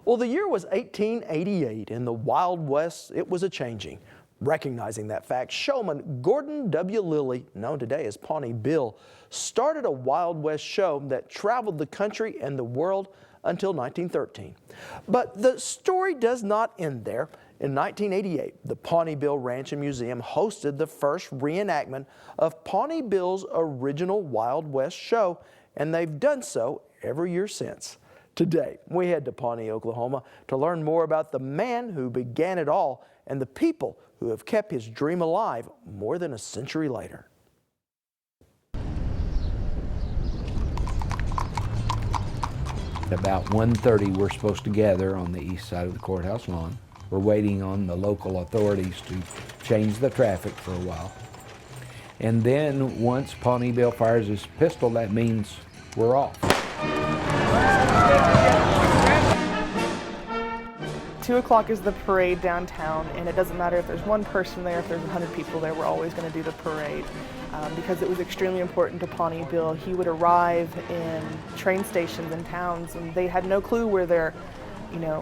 Well, the year was 1888. In the Wild West, it was a-changing. Recognizing that fact, showman Gordon W. Lilly, known today as Pawnee Bill, started a Wild West show that traveled the country and the world until 1913. But the story does not end there. In 1988, the Pawnee Bill Ranch and Museum hosted the first reenactment of Pawnee Bill's original Wild West show, and they've done so every year since. Today, we head to Pawnee, Oklahoma to learn more about the man who began it all and the people who have kept his dream alive more than a century later. About 1:30, we're supposed to gather on the east side of the courthouse lawn. We're waiting on the local authorities to change the traffic for a while. And then once Pawnee Bill fires his pistol, that means we're off. 2 o'clock is the parade downtown, and it doesn't matter if there's one person there, if there's 100 people there, we're always going to do the parade. Because it was extremely important to Pawnee Bill. He would arrive in train stations and towns, and they had no clue where their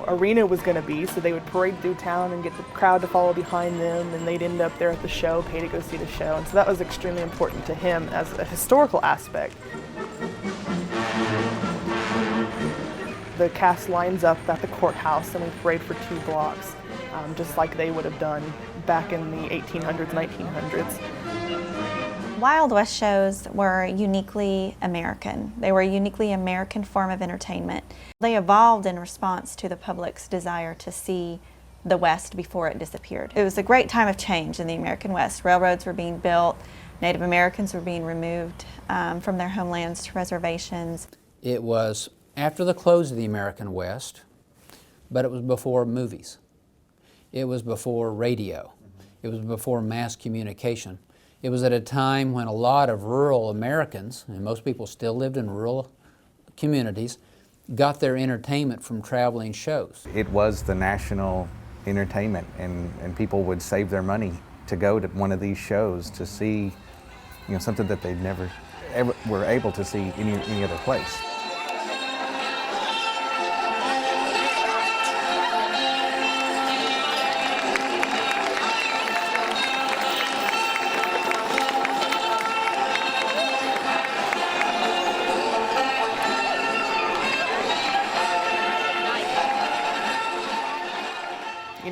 arena was going to be, so they would parade through town and get the crowd to follow behind them, and they'd end up there at the show, pay to go see the show. And so that was extremely important to him as a historical aspect. The cast lines up at the courthouse and we parade for 2 blocks, just like they would have done back in the 1800s, 1900s. Wild West shows were uniquely American. They were a uniquely American form of entertainment. They evolved in response to the public's desire to see the West before it disappeared. It was a great time of change in the American West. Railroads were being built, Native Americans were being removed from their homelands to reservations. It was after the close of the American West, but it was before movies. It was before radio. It was before mass communication. It was at a time when a lot of rural Americans, and most people still lived in rural communities, got their entertainment from traveling shows. It was the national entertainment, and people would save their money to go to one of these shows to see something that they'd never ever were able to see any other place.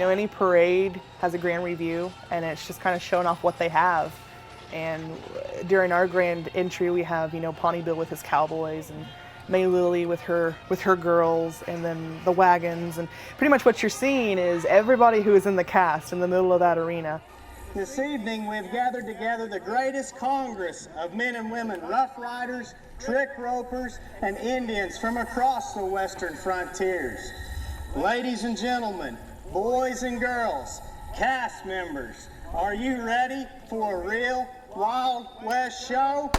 Any parade has a grand review, and it's just kind of showing off what they have. And during our grand entry, we have, Pawnee Bill with his cowboys, and May Lily with her girls, and then the wagons. And pretty much what you're seeing is everybody who is in the cast in the middle of that arena. This evening, we've gathered together the greatest congress of men and women, rough riders, trick ropers, and Indians from across the western frontiers. Ladies and gentlemen, boys and girls, cast members, are you ready for a real Wild West show?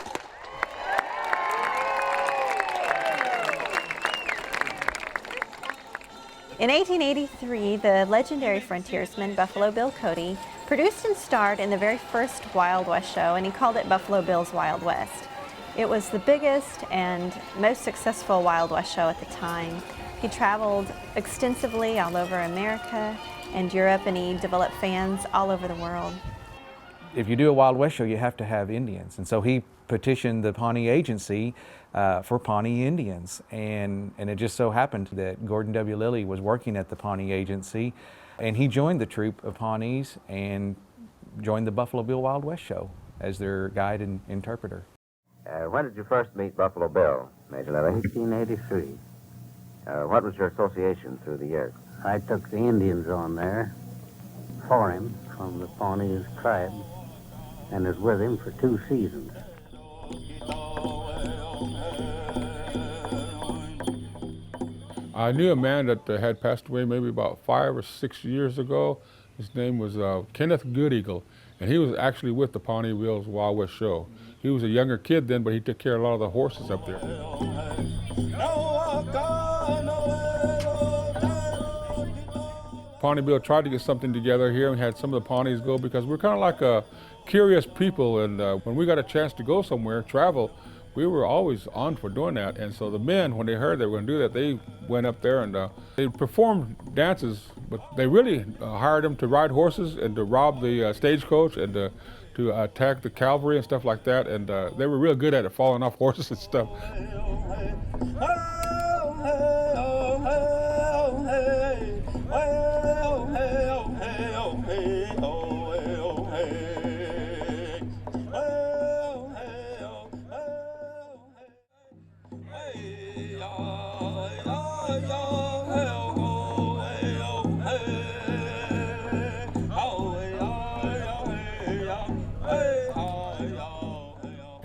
In 1883, the legendary frontiersman Buffalo Bill Cody produced and starred in the very first Wild West show, and he called it Buffalo Bill's Wild West. It was the biggest and most successful Wild West show at the time. He traveled extensively all over America and Europe, and he developed fans all over the world. If you do a Wild West show, you have to have Indians, and so he petitioned the Pawnee Agency for Pawnee Indians, and it just so happened that Gordon W. Lilly was working at the Pawnee Agency, and he joined the troupe of Pawnees and joined the Buffalo Bill Wild West show as their guide and interpreter. When did you first meet Buffalo Bill, Major Lilly? 1883. What was your association through the years? I took the Indians on there for him from the Pawnee tribe and was with him for 2 seasons. I knew a man that had passed away maybe about 5 or 6 years ago. His name was Kenneth Goodeagle, and he was actually with the Pawnee Bill's Wild West show. He was a younger kid then, but he took care of a lot of the horses up there. Pawnee Bill tried to get something together here and had some of the Pawnees go, because we're kind of like curious people, and when we got a chance to go somewhere, travel, we were always on for doing that. And so the men, when they heard they were going to do that, they went up there and they performed dances, but they really hired them to ride horses and to rob the stagecoach and to attack the cavalry and stuff like that. And they were real good at it, falling off horses and stuff.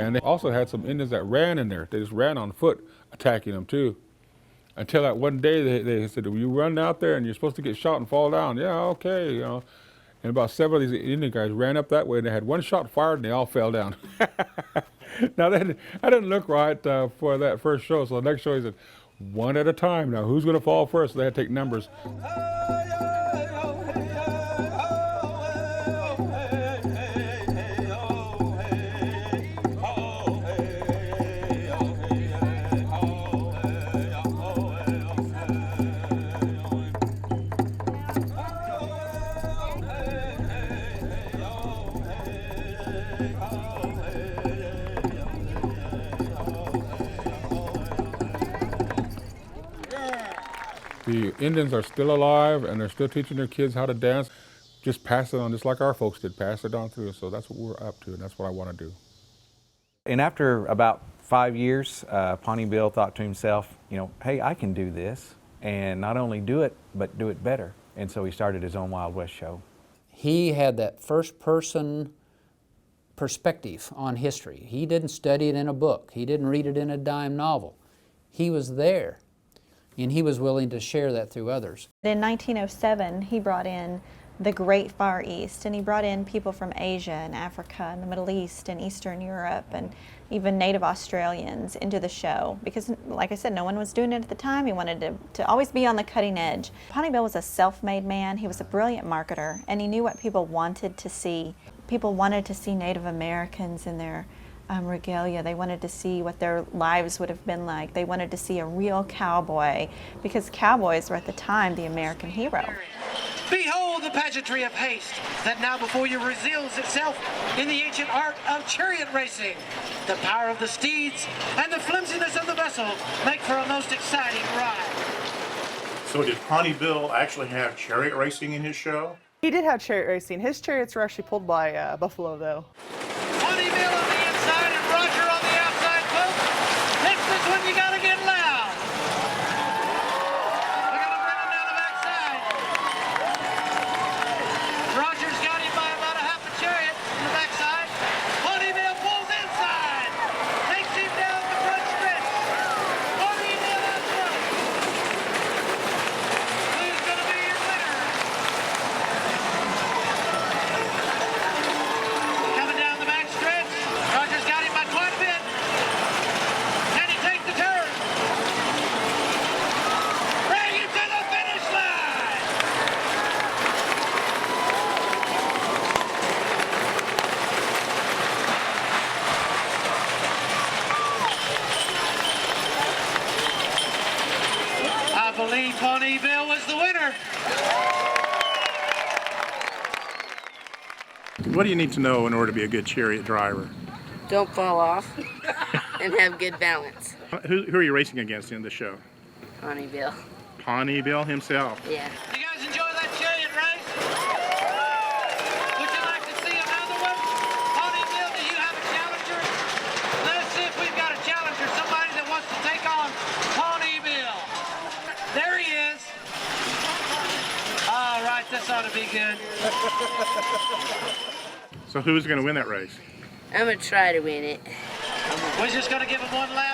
And they also had some Indians that ran in there. They just ran on foot, attacking them too. Until that one day they said, "Well, you run out there and you're supposed to get shot and fall down." Yeah, okay, you know. And about 7 of these Indian guys ran up that way and they had one shot fired and they all fell down. Now that didn't look right for that first show. So the next show he said, one at a time. Now who's going to fall first? So they had to take numbers. The Indians are still alive and they're still teaching their kids how to dance. Just pass it on, just like our folks did, pass it on through. So that's what we're up to and that's what I want to do. And after about 5 years, Pawnee Bill thought to himself, you know, hey, I can do this, and not only do it, but do it better. And so he started his own Wild West show. He had that first-person perspective on history. He didn't study it in a book. He didn't read it in a dime novel. He was there, and he was willing to share that through others. In 1907, he brought in the Great Far East, and he brought in people from Asia and Africa and the Middle East and Eastern Europe and even native Australians into the show because, like I said, no one was doing it at the time. He wanted to always be on the cutting edge. Pawnee Bill was a self-made man. He was a brilliant marketer, and he knew what people wanted to see. People wanted to see Native Americans in their regalia. They wanted to see what their lives would have been like. They wanted to see a real cowboy because cowboys were at the time the American hero. Behold the pageantry of haste that now before you reveals itself in the ancient art of chariot racing. The power of the steeds and the flimsiness of the vessel make for a most exciting ride. So did Pawnee Bill actually have chariot racing in his show? He did have chariot racing. His chariots were actually pulled by buffalo, though. Pawnee Bill on the inside and Roger on the outside, folks. This is when you gotta get loud. We're gonna bring him down the backside. Roger's got him by about a half a chariot in the backside. Pawnee Bill pulls inside. Takes him down the front stretch. Pawnee Bill out front. Who's gonna be your winner? Coming down the back stretch. Roger's got him by quite a bit. Can he take the turn? Bring him to the finish line! I believe Pawnee Bill was the winner. What do you need to know in order to be a good chariot driver? Don't fall off and have good balance. Who are you racing against in the show? Pawnee Bill. Pawnee Bill himself. Yeah. You guys enjoy that chariot race? Would you like to see another one? Pawnee Bill, do you have a challenger? Let's see if we've got a challenger, somebody that wants to take on Pawnee Bill. There he is. All right, this ought to be good. So who's going to win that race? I'm going to try to win it. We're just going to give him one lap.